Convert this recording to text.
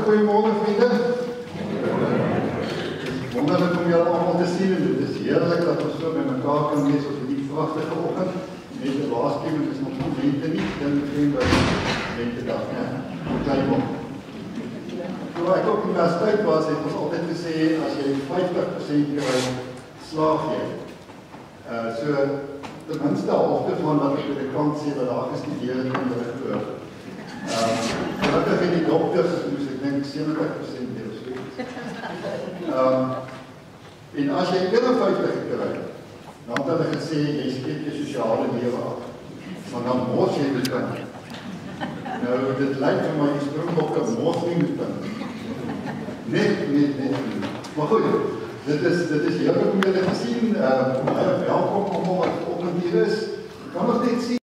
goeiemorgen vrienden. Wonderlik om julle allemaal te sien en dit is heerlik dat ons so met mekaar kan wees op die pragtige oggend. Net die waarskuwing is nog nie lente nie, dan begin by lentedag, né? Kleinbom. Toe ek op universiteit was, het ons altyd gesê, as jy 50% kry, slaag jy. So, ten minste halfte van wat ek by die kant sê, wat daar gestudeer het in die rigtoor. Gelukkig in die dokters, moes ek dink 70% deel so. En as jy 51 kry, dan het hulle gesê, jy spreek jy sosiale lewe af. Maar dan mors jy met punt. Nou, dit lyk vir my, die Springbokke mors nie met punt. Net. Maar goed, dit is heerlik om julle te sien. Welkom om wat op hier is. Kan ons net sien.